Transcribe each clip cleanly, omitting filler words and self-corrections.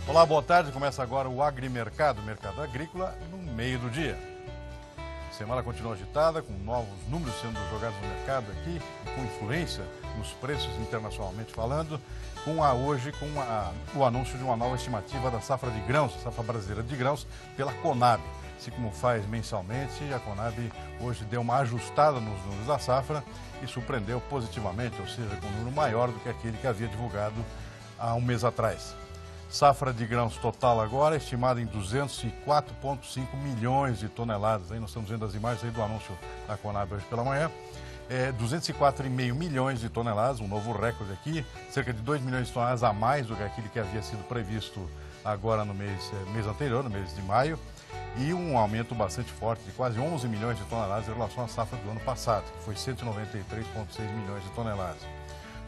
Olá, boa tarde. Começa agora o Agrimercado, mercado agrícola, no meio do dia. A semana continua agitada, com novos números sendo jogados no mercado aqui, com influência nos preços internacionalmente falando, hoje com o anúncio de uma nova estimativa da safra de grãos, a safra brasileira de grãos, pela Conab. Assim como faz mensalmente, a Conab hoje deu uma ajustada nos números da safra e surpreendeu positivamente, ou seja, com um número maior do que aquele que havia divulgado há um mês atrás. Safra de grãos total agora estimada em 204,5 milhões de toneladas. Aí nós estamos vendo as imagens aí do anúncio da Conab hoje pela manhã. 204,5 milhões de toneladas, um novo recorde aqui, cerca de 2 milhões de toneladas a mais do que aquele que havia sido previsto agora no mês anterior, no mês de maio, e um aumento bastante forte de quase 11 milhões de toneladas em relação à safra do ano passado, que foi 193,6 milhões de toneladas.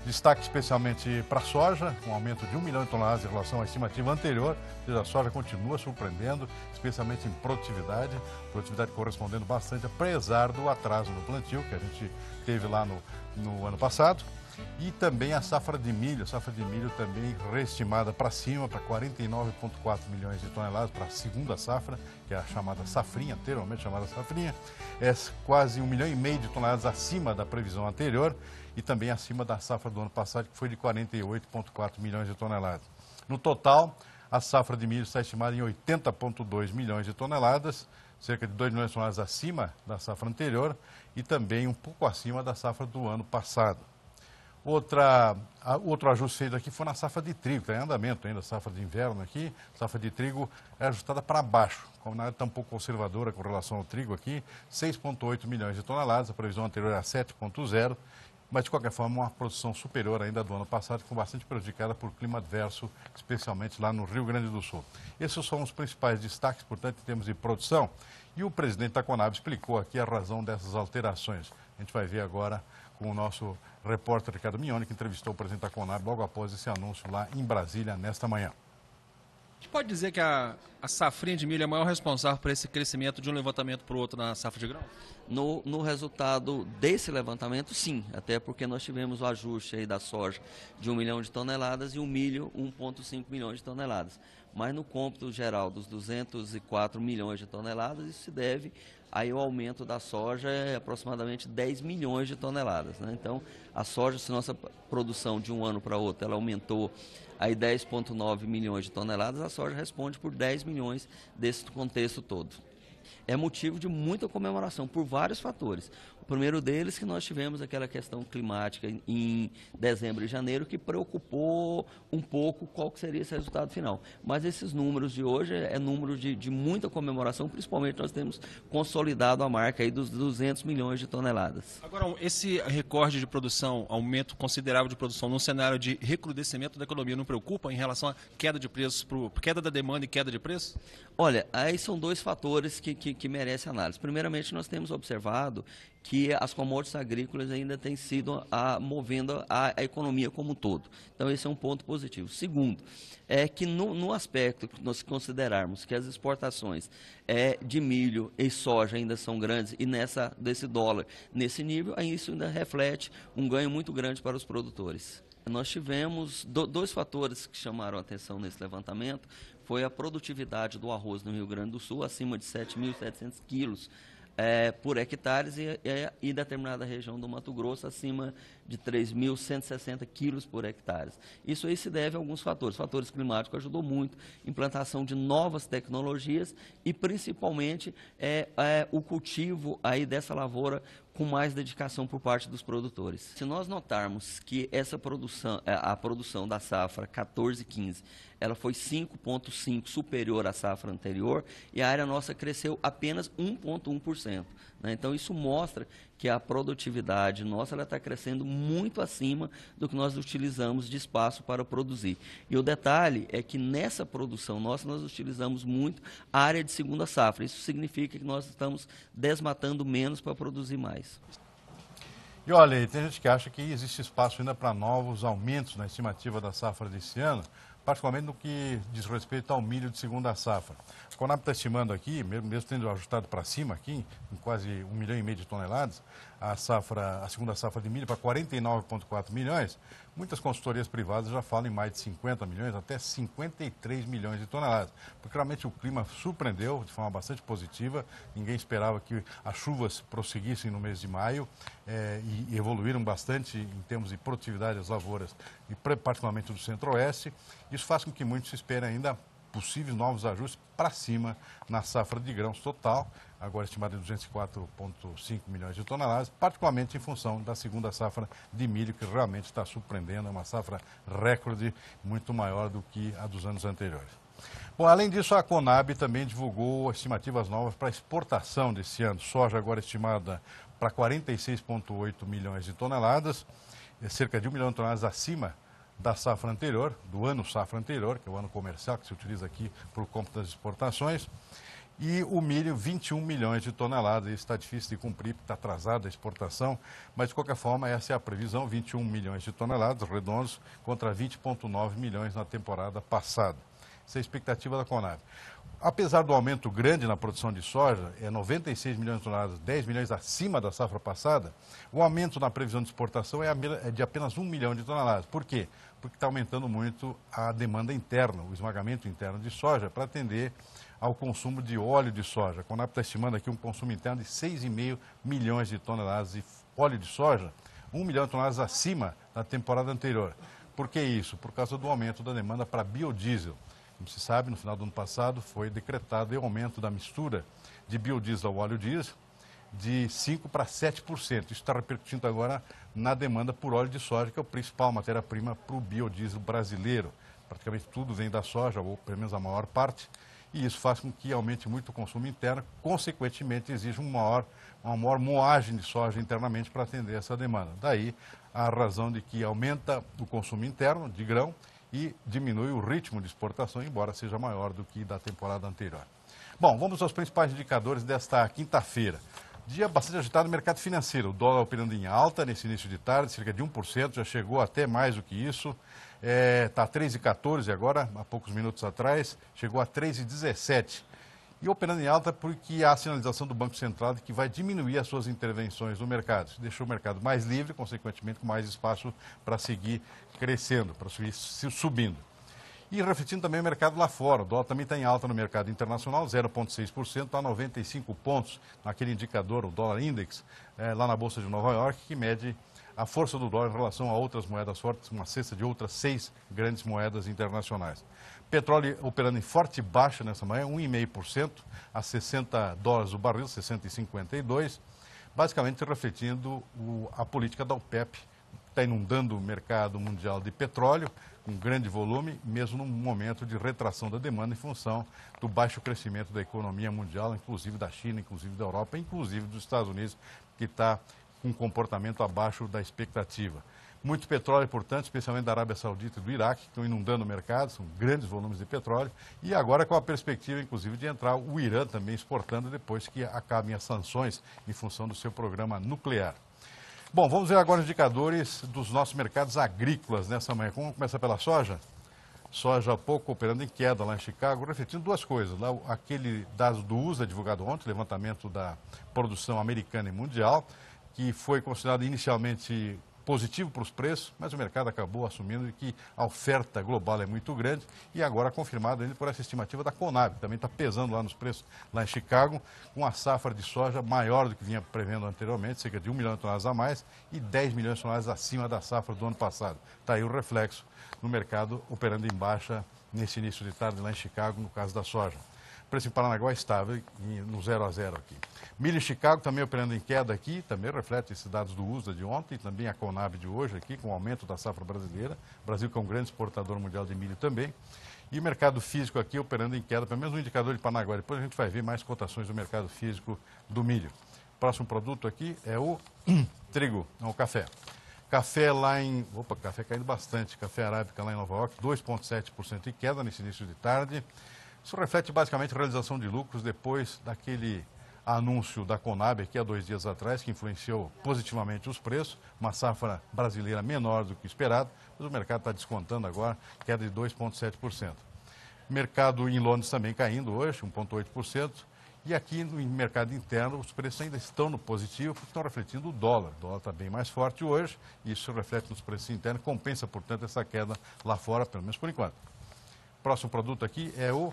Destaque especialmente para a soja, um aumento de 1 milhão de toneladas em relação à estimativa anterior. Ou seja, a soja continua surpreendendo, especialmente em produtividade correspondendo bastante, apesar do atraso no plantio que a gente teve lá no ano passado. E também a safra de milho também reestimada para cima, para 49,4 milhões de toneladas, para a segunda safra, que é a chamada safrinha, anteriormente chamada safrinha. É quase 1,5 milhão de toneladas acima da previsão anterior e também acima da safra do ano passado, que foi de 48,4 milhões de toneladas. No total, a safra de milho está estimada em 80,2 milhões de toneladas, cerca de 2 milhões de toneladas acima da safra anterior e também um pouco acima da safra do ano passado. Outro ajuste feito aqui foi na safra de trigo, está em andamento ainda a safra de inverno aqui. A safra de trigo é ajustada para baixo, como não é tão pouco conservadora com relação ao trigo aqui, 6,8 milhões de toneladas, a previsão anterior era 7,0, mas de qualquer forma uma produção superior ainda do ano passado, que foi bastante prejudicada por clima adverso, especialmente lá no Rio Grande do Sul. Esses são os principais destaques, portanto, em termos de produção. E o presidente da Conab explicou aqui a razão dessas alterações. A gente vai ver agora com o nosso repórter Ricardo Mignoni, que entrevistou o presidente da Conab logo após esse anúncio lá em Brasília nesta manhã. A gente pode dizer que a safrinha de milho é a maior responsável por esse crescimento de um levantamento para o outro na safra de grão? No resultado desse levantamento, sim, até porque nós tivemos o ajuste aí da soja de 1 milhão de toneladas e o milho 1,5 milhões de toneladas. Mas no cômputo geral dos 204 milhões de toneladas, isso se deve aí o aumento da soja é aproximadamente 10 milhões de toneladas, né? Então, a soja, se nossa produção de um ano para outro, ela aumentou aí 10,9 milhões de toneladas, a soja responde por 10 milhões desse contexto todo. É motivo de muita comemoração por vários fatores. O primeiro deles que nós tivemos aquela questão climática em dezembro e janeiro que preocupou um pouco qual que seria esse resultado final. Mas esses números de hoje é número de muita comemoração, principalmente nós temos consolidado a marca aí dos 200 milhões de toneladas. Agora, esse recorde de produção, aumento considerável de produção num cenário de recrudescimento da economia não preocupa em relação à queda de preços, queda da demanda e queda de preço? Olha, aí são dois fatores que merecem análise. Primeiramente, nós temos observado que as commodities agrícolas ainda têm sido movendo a economia como um todo. Então, esse é um ponto positivo. Segundo, é que no aspecto que nós considerarmos que as exportações de milho e soja ainda são grandes e desse dólar nesse nível, aí isso ainda reflete um ganho muito grande para os produtores. Nós tivemos dois fatores que chamaram a atenção nesse levantamento, foi a produtividade do arroz no Rio Grande do Sul, acima de 7.700 quilos por hectares e determinada região do Mato Grosso acima de 3.160 quilos por hectare. Isso aí se deve a alguns fatores. Fatores climáticos ajudou muito, implantação de novas tecnologias e principalmente o cultivo aí dessa lavoura com mais dedicação por parte dos produtores. Se nós notarmos que essa produção, a produção da safra 14-15, ela foi 5,5% superior à safra anterior e a área nossa cresceu apenas 1,1%. Né? Então, isso mostra que a produtividade nossa está crescendo muito acima do que nós utilizamos de espaço para produzir. E o detalhe é que nessa produção nossa, nós utilizamos muito a área de segunda safra. Isso significa que nós estamos desmatando menos para produzir mais. E olha, tem gente que acha que existe espaço ainda para novos aumentos na estimativa da safra desse ano, particularmente no que diz respeito ao milho de segunda safra. A Conab está estimando aqui, mesmo tendo ajustado para cima aqui, em quase 1,5 milhão de toneladas, a segunda safra de milho para 49,4 milhões, muitas consultorias privadas já falam em mais de 50 milhões, até 53 milhões de toneladas. Porque realmente o clima surpreendeu de forma bastante positiva, ninguém esperava que as chuvas prosseguissem no mês de maio e evoluíram bastante em termos de produtividade das lavouras, e particularmente do Centro-Oeste. Isso faz com que muitos esperem ainda possíveis novos ajustes para cima na safra de grãos total, agora estimada em 204,5 milhões de toneladas, particularmente em função da segunda safra de milho, que realmente está surpreendendo, é uma safra recorde, muito maior do que a dos anos anteriores. Bom, além disso, a Conab também divulgou estimativas novas para exportação desse ano. Soja agora estimada para 46,8 milhões de toneladas, cerca de 1 milhão de toneladas acima da safra anterior, do ano safra anterior, que é o ano comercial que se utiliza aqui por conta das exportações. E o milho, 21 milhões de toneladas. Isso está difícil de cumprir, porque está atrasada a exportação, mas de qualquer forma essa é a previsão, 21 milhões de toneladas redondos contra 20,9 milhões na temporada passada. Essa é a expectativa da Conab. Apesar do aumento grande na produção de soja, 96 milhões de toneladas, 10 milhões acima da safra passada, o aumento na previsão de exportação é de apenas 1 milhão de toneladas. Por quê? Porque está aumentando muito a demanda interna, o esmagamento interno de soja, para atender ao consumo de óleo de soja. A Conab está estimando aqui um consumo interno de 6,5 milhões de toneladas de óleo de soja, 1 milhão de toneladas acima da temporada anterior. Por que isso? Por causa do aumento da demanda para biodiesel. Como se sabe, no final do ano passado foi decretado o aumento da mistura de biodiesel ao óleo diesel de 5% para 7%. Isso está repercutindo agora na demanda por óleo de soja, que é a principal matéria-prima para o biodiesel brasileiro. Praticamente tudo vem da soja, ou pelo menos a maior parte, e isso faz com que aumente muito o consumo interno, consequentemente exige uma maior moagem de soja internamente para atender essa demanda. Daí a razão de que aumenta o consumo interno de grão e diminui o ritmo de exportação, embora seja maior do que da temporada anterior. Bom, vamos aos principais indicadores desta quinta-feira. Dia bastante agitado no mercado financeiro. O dólar operando em alta nesse início de tarde, cerca de 1%, já chegou até mais do que isso. Está a 3,14 agora, há poucos minutos atrás, chegou a 3,17. E operando em alta porque há a sinalização do Banco Central de que vai diminuir as suas intervenções no mercado. Isso deixou o mercado mais livre, consequentemente com mais espaço para seguir crescendo, para seguir subindo. E refletindo também o mercado lá fora, o dólar também está em alta no mercado internacional, 0,6%, está a 95 pontos naquele indicador, o dólar index, lá na Bolsa de Nova York, que mede a força do dólar em relação a outras moedas fortes, uma cesta de outras 6 grandes moedas internacionais. Petróleo operando em forte baixa nessa manhã, 1,5% a 60 dólares o barril, 60,52, basicamente refletindo a política da OPEP, que está inundando o mercado mundial de petróleo, com grande volume, mesmo num momento de retração da demanda em função do baixo crescimento da economia mundial, inclusive da China, inclusive da Europa, inclusive dos Estados Unidos, que está com um comportamento abaixo da expectativa. Muito petróleo, portanto, especialmente da Arábia Saudita e do Iraque, que estão inundando o mercado, são grandes volumes de petróleo, e agora com a perspectiva, inclusive, de entrar o Irã também exportando depois que acabem as sanções em função do seu programa nuclear. Bom, vamos ver agora os indicadores dos nossos mercados agrícolas nessa manhã. Vamos começar pela soja? Soja pouco operando em queda lá em Chicago, refletindo duas coisas. Lá, aquele dado do USA divulgado ontem, levantamento da produção americana e mundial, que foi considerado inicialmente positivo para os preços, mas o mercado acabou assumindo que a oferta global é muito grande e agora confirmado ainda por essa estimativa da Conab, que também está pesando lá nos preços lá em Chicago, com a safra de soja maior do que vinha prevendo anteriormente, cerca de 1 milhão de toneladas a mais e 10 milhões de toneladas acima da safra do ano passado. Está aí o reflexo no mercado operando em baixa nesse início de tarde lá em Chicago, no caso da soja. O preço em Paranaguá estável no 0 a 0 aqui. Milho em Chicago também operando em queda aqui, também reflete esses dados do USA de ontem, e também a Conab de hoje aqui, com o aumento da safra brasileira. O Brasil que é um grande exportador mundial de milho também. E o mercado físico aqui operando em queda, pelo menos no indicador de Paranaguá. Depois a gente vai ver mais cotações do mercado físico do milho. O próximo produto aqui é o trigo, não, o café. Café lá em... Opa, café caindo bastante. Café arábica lá em Nova York, 2,7% de queda nesse início de tarde. Isso reflete basicamente a realização de lucros depois daquele anúncio da Conab aqui há 2 dias atrás, que influenciou positivamente os preços, uma safra brasileira menor do que esperado, mas o mercado está descontando agora, queda de 2,7%. Mercado em Londres também caindo hoje, 1,8%, E aqui no mercado interno, os preços ainda estão no positivo, porque estão refletindo o dólar. O dólar está bem mais forte hoje, e isso reflete nos preços internos, compensa, portanto, essa queda lá fora, pelo menos por enquanto. Próximo produto aqui é o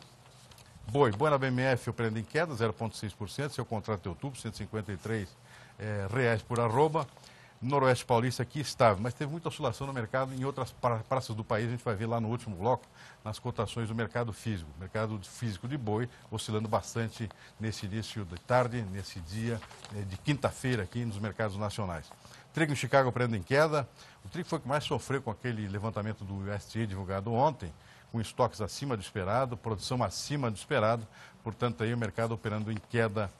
boi. Boi na BMF operando em queda, 0,6%, seu contrato de outubro, R$ 153 reais por arroba. Noroeste Paulista aqui estável, mas teve muita oscilação no mercado em outras praças do país. A gente vai ver lá no último bloco, nas cotações do mercado físico. O mercado físico de boi oscilando bastante nesse início de tarde, nesse dia de quinta-feira aqui nos mercados nacionais. Trigo em Chicago operando em queda. O trigo foi o que mais sofreu com aquele levantamento do USDA divulgado ontem, com estoques acima do esperado, produção acima do esperado. Portanto, aí o mercado operando em queda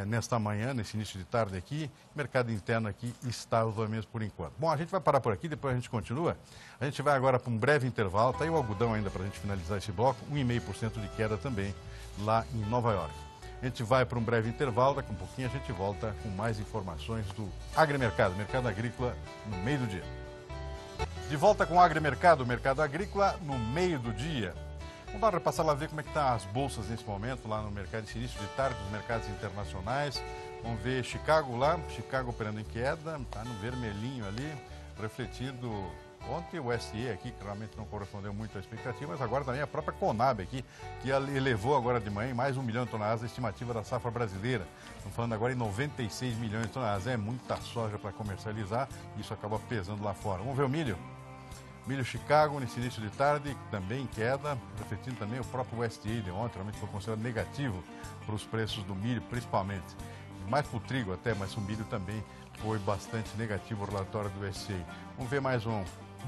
nesta manhã, nesse início de tarde aqui. Mercado interno aqui estável mesmo por enquanto. Bom, a gente vai parar por aqui, depois a gente continua. A gente vai agora para um breve intervalo. Está aí o algodão ainda para a gente finalizar esse bloco. 1,5% de queda também lá em Nova York. A gente vai para um breve intervalo, daqui a um pouquinho a gente volta com mais informações do agrimercado, mercado agrícola no meio do dia. De volta com o agrimercado, mercado agrícola no meio do dia. Vamos dar uma repassada lá, ver como é que estão as bolsas nesse momento, lá no mercado de início de tarde, dos mercados internacionais. Vamos ver Chicago lá, Chicago operando em queda, está no vermelhinho ali, refletindo ontem o SE aqui, que realmente não correspondeu muito à expectativa, mas agora também a própria Conab aqui, que elevou agora de manhã em mais 1 milhão de toneladas a estimativa da safra brasileira. Estamos falando agora em 96 milhões de toneladas, é muita soja para comercializar, isso acaba pesando lá fora. Vamos ver o milho? Milho Chicago, nesse início de tarde, também em queda, refletindo também o próprio USDA de ontem, realmente foi considerado negativo para os preços do milho, principalmente. Mais para o trigo até, mas o milho também foi bastante negativo o relatório do USDA. Vamos ver mais o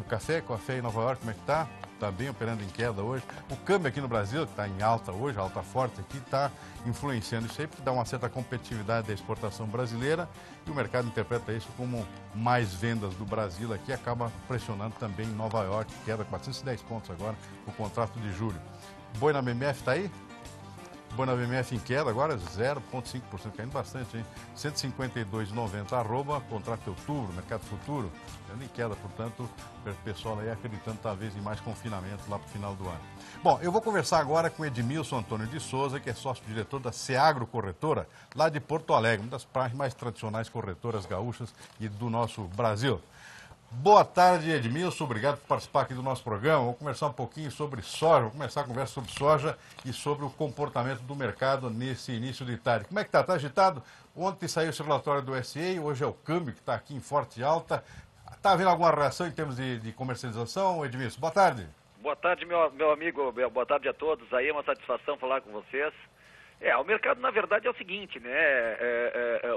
café em Nova York, como é que está? Está bem operando em queda hoje. O câmbio aqui no Brasil, que está em alta hoje, alta forte aqui, está influenciando isso aí, porque dá uma certa competitividade da exportação brasileira e o mercado interpreta isso como mais vendas do Brasil aqui, acaba pressionando também em Nova York, queda 410 pontos agora, o contrato de julho. Boi na BMF está aí? Boi na BMF em queda agora, 0,5%, caindo bastante, hein? 152,90 arroba, contrato de outubro, mercado futuro, em queda, portanto, o pessoal aí acreditando talvez em mais confinamento lá para o final do ano. Bom, eu vou conversar agora com Edmilson Antônio de Souza, que é sócio-diretor da Seagro Corretora, lá de Porto Alegre, uma das mais tradicionais corretoras gaúchas e do nosso Brasil. Boa tarde, Edmilson. Obrigado por participar aqui do nosso programa. Vamos conversar um pouquinho sobre soja. Vamos começar a conversa sobre soja e sobre o comportamento do mercado nesse início de tarde. Como é que está? Está agitado? Ontem saiu esse relatório do SE, hoje é o câmbio que está aqui em forte alta. Está havendo alguma reação em termos de comercialização, Edmilson? Boa tarde. Boa tarde, meu amigo. Boa tarde a todos. Aí é uma satisfação falar com vocês. O mercado, na verdade, é o seguinte, né?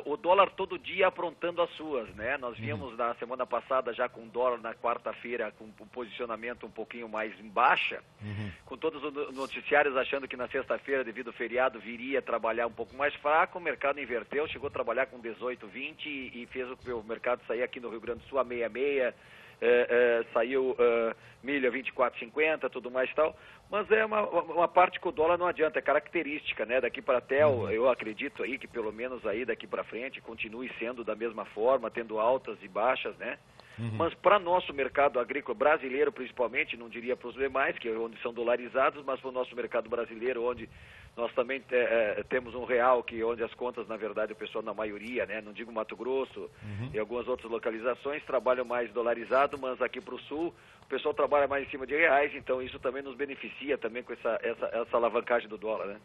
O dólar todo dia aprontando as suas, né? Nós vimos na semana passada já com o dólar na quarta-feira com um posicionamento um pouquinho mais em baixa, com todos os noticiários achando que na sexta-feira, devido ao feriado, viria trabalhar um pouco mais fraco. O mercado inverteu, chegou a trabalhar com 18,20 e fez o mercado sair aqui no Rio Grande do Sul a 66, saiu milho a 24,50, tudo mais e tal. Mas é uma parte que o dólar não adianta, é característica, né? Daqui para até, eu acredito aí que pelo menos aí daqui para frente continue sendo da mesma forma, tendo altas e baixas, né? Mas para nosso mercado agrícola brasileiro, principalmente, não diria para os demais, que é onde são dolarizados, mas para o nosso mercado brasileiro, onde nós também temos um real, onde as contas, na verdade, o pessoal, na maioria, né? Não digo Mato Grosso e algumas outras localizações, trabalham mais dolarizado, mas aqui para o sul, o pessoal trabalha mais em cima de reais, então isso também nos beneficia também com essa alavancagem do dólar, né?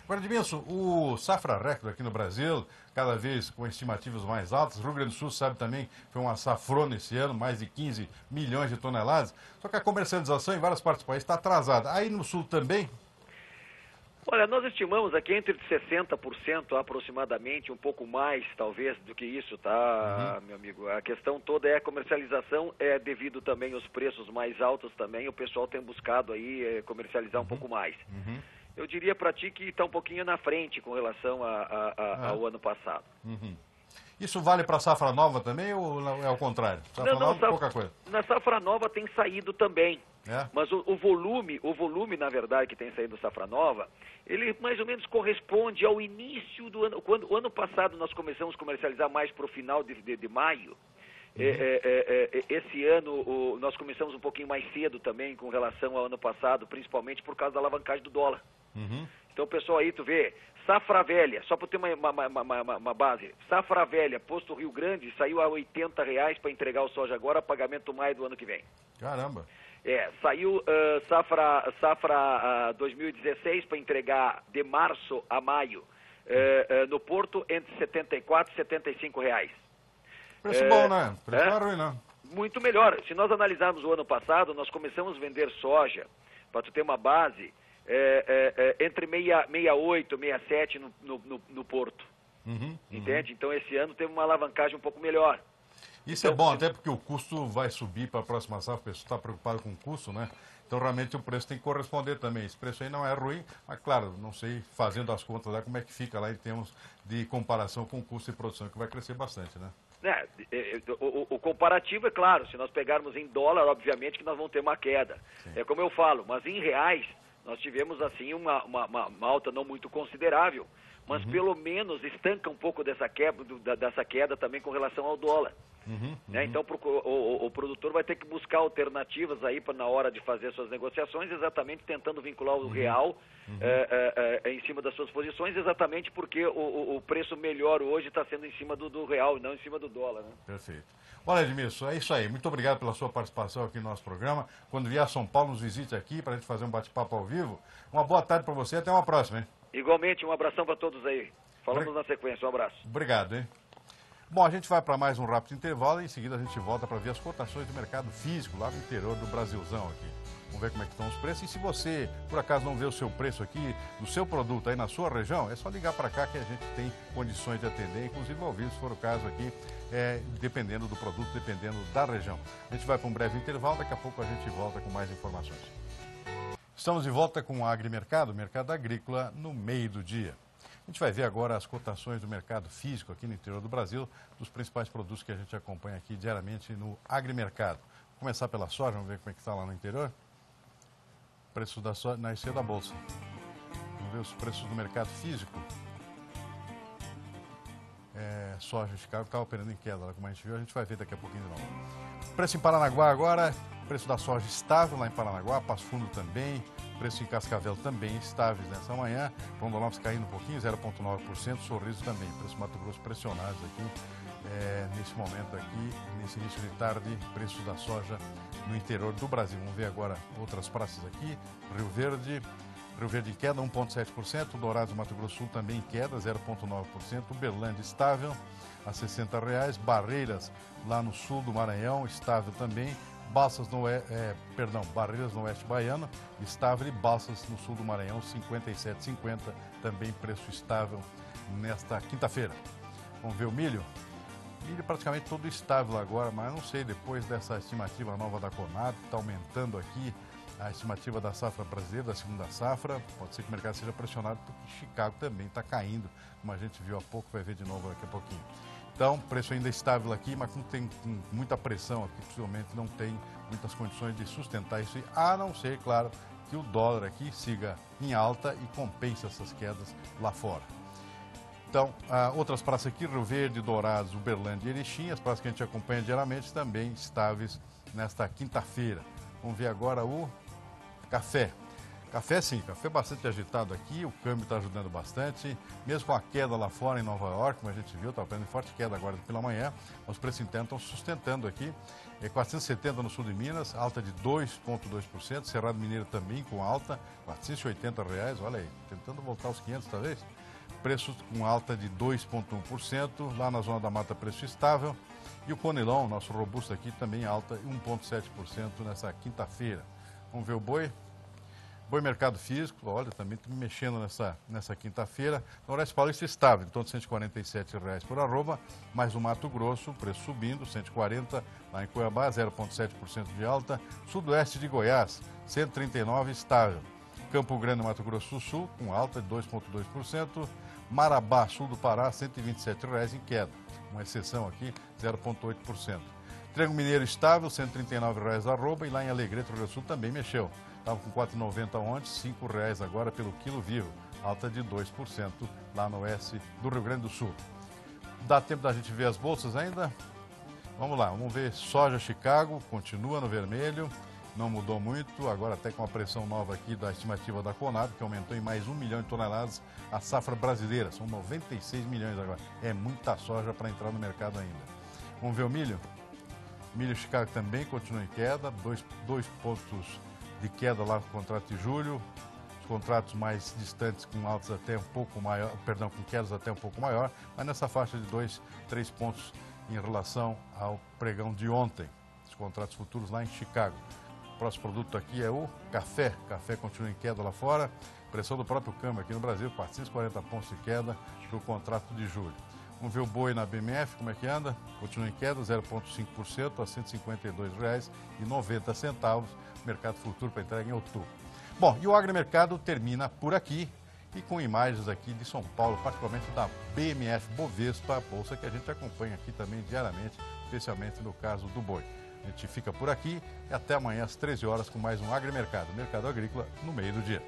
Agora, Edmilson, o safra recorde aqui no Brasil, cada vez com estimativas mais altas. O Rio Grande do Sul, sabe também, foi uma safrona esse ano, mais de 15 milhões de toneladas. Só que a comercialização em várias partes do país está atrasada. Aí no Sul também? Olha, nós estimamos aqui entre 60% aproximadamente, um pouco mais talvez do que isso, tá, meu amigo? A questão toda é a comercialização, devido também aos preços mais altos também, o pessoal tem buscado aí comercializar um pouco mais. Eu diria para ti que está um pouquinho na frente com relação ao ano passado. Isso vale para a safra nova também ou é o contrário? Safra nova, pouca coisa. Na safra nova tem saído também. Mas o volume, na verdade, que tem saído da safra nova, ele mais ou menos corresponde ao início do ano. Quando o ano passado nós começamos a comercializar mais para o final de maio, Esse ano nós começamos um pouquinho mais cedo também com relação ao ano passado, principalmente por causa da alavancagem do dólar. Então, pessoal, aí tu vê, safra velha, só para ter uma base, safra velha, posto Rio Grande, saiu a R$80 para entregar o soja agora, pagamento maio do ano que vem. Caramba! Saiu safra 2016 para entregar de março a maio, no Porto, entre R$74 e R$75. Preço bom, né? Preço não é ruim, não. Muito melhor. Se nós analisarmos o ano passado, nós começamos a vender soja, para tu ter uma base, entre 68, 67 no Porto. Entende? Então, esse ano teve uma alavancagem um pouco melhor. Isso é bom, até porque o custo vai subir para a próxima safra, o pessoal está preocupado com o custo, né? Então, realmente, o preço tem que corresponder também. Esse preço aí não é ruim, mas, claro, não sei, fazendo as contas lá, como é que fica lá em termos de comparação com o custo de produção, que vai crescer bastante, né? O comparativo é claro, se nós pegarmos em dólar, obviamente que nós vamos ter uma queda. Sim. É como eu falo, mas em reais, nós tivemos, assim, uma alta não muito considerável, mas pelo menos estanca um pouco dessa queda também com relação ao dólar. Né? Então o produtor vai ter que buscar alternativas aí na hora de fazer suas negociações, exatamente tentando vincular o real em cima das suas posições, exatamente porque o preço melhor hoje está sendo em cima do real e não em cima do dólar. Né? Perfeito. Olha, Edmilson, é isso aí. Muito obrigado pela sua participação aqui no nosso programa. Quando vier a São Paulo, nos visite aqui para a gente fazer um bate-papo ao vivo. Uma boa tarde para você e até uma próxima, hein? Igualmente, um abração para todos aí. Falamos na sequência, um abraço. Obrigado, hein? Bom, a gente vai para mais um rápido intervalo e em seguida a gente volta para ver as cotações do mercado físico lá no interior do Brasilzão aqui. Vamos ver como é que estão os preços. E se você, por acaso, não vê o seu preço aqui, do seu produto aí na sua região, é só ligar para cá que a gente tem condições de atender, inclusive ao vivo, se for o caso aqui, dependendo do produto, dependendo da região. A gente vai para um breve intervalo, daqui a pouco a gente volta com mais informações. Estamos de volta com o Agrimercado, mercado agrícola, no meio do dia. A gente vai ver agora as cotações do mercado físico aqui no interior do Brasil, dos principais produtos que a gente acompanha aqui diariamente no Agrimercado. Vou começar pela soja, vamos ver como é que está lá no interior. Preço da soja na IC da Bolsa. Vamos ver os preços do mercado físico. Soja de Chicago estava operando em queda, como a gente viu, a gente vai ver daqui a pouquinho de novo. Preço em Paranaguá agora, preço da soja estável lá em Paranaguá, Passo Fundo também, preço em Cascavel também estáveis nessa manhã, Rondonópolis caindo um pouquinho, 0,9%, Sorriso também, preço Mato Grosso pressionados aqui, nesse momento aqui, nesse início de tarde, preço da soja no interior do Brasil. Vamos ver agora outras praças aqui, Rio Verde em queda, 1,7%, Dourados, Mato Grosso do Sul também em queda, 0,9%, Uberlândia estável, a R$60, Barreiras lá no sul do Maranhão, estável também, Barreiras no oeste baiano, estável, e Balsas no sul do Maranhão, 57,50, também preço estável nesta quinta-feira. Vamos ver o milho? Milho praticamente todo estável agora, mas não sei, depois dessa estimativa nova da Conab, que está aumentando aqui a estimativa da safra brasileira, da segunda safra, pode ser que o mercado seja pressionado, porque Chicago também está caindo, como a gente viu há pouco, vai ver de novo daqui a pouquinho. Então, preço ainda estável aqui, mas não tem muita pressão aqui, possivelmente não tem muitas condições de sustentar isso, a não ser, claro, que o dólar aqui siga em alta e compense essas quedas lá fora. Então, outras praças aqui, Rio Verde, Dourados, Uberlândia e Erechim, as praças que a gente acompanha diariamente, também estáveis nesta quinta-feira. Vamos ver agora o café. Café sim, café bastante agitado aqui, o câmbio está ajudando bastante, mesmo com a queda lá fora em Nova York, como a gente viu, está tendo forte queda agora pela manhã, os preços internos estão sustentando aqui, 470 no sul de Minas, alta de 2,2%, Cerrado Mineiro também com alta, R$480, olha aí, tentando voltar aos 500 talvez, preços com alta de 2,1%, lá na zona da mata preço estável, e o Conilon, nosso robusto aqui, também alta 1,7% nessa quinta-feira. Vamos ver o boi. Boi mercado físico, olha, também estou me mexendo nessa quinta-feira. Noroeste Paulista estável, em torno de R$147 por arroba, mais o Mato Grosso, preço subindo, 140, lá em Cuiabá, 0,7% de alta. Sudoeste de Goiás, 139 estável. Campo Grande, Mato Grosso do Sul, com alta de 2,2%. Marabá, sul do Pará, R$127 em queda, uma exceção aqui, 0,8%. Triângulo Mineiro estável, R$139 arroba, e lá em Alegrete, Rio Grande do Sul, também mexeu. Estava com R$4,90 ontem, R$5 agora pelo quilo vivo, alta de 2% lá no oeste do Rio Grande do Sul. Dá tempo da gente ver as bolsas ainda? Vamos lá, vamos ver soja Chicago, continua no vermelho, não mudou muito, agora até com a pressão nova aqui da estimativa da Conab, que aumentou em mais 1 milhão de toneladas a safra brasileira, são 96 milhões agora, é muita soja para entrar no mercado ainda. Vamos ver o milho? Milho Chicago também continua em queda, dois pontos de queda lá no contrato de julho, os contratos mais distantes com altas até um pouco maior, perdão, com quedas até um pouco maior, mas nessa faixa de 3 pontos em relação ao pregão de ontem, os contratos futuros lá em Chicago. O próximo produto aqui é o café. Café continua em queda lá fora. Pressão do próprio câmbio aqui no Brasil, 440 pontos de queda para o contrato de julho. Vamos ver o boi na BMF, como é que anda? Continua em queda, 0,5% a R$ 152,90. Mercado futuro para entrega em outubro. Bom, e o agromercado termina por aqui e com imagens aqui de São Paulo, particularmente da BMF Bovespa, a bolsa que a gente acompanha aqui também diariamente, especialmente no caso do boi. A gente fica por aqui e até amanhã às 13 horas com mais um agromercado, mercado agrícola no meio do dia.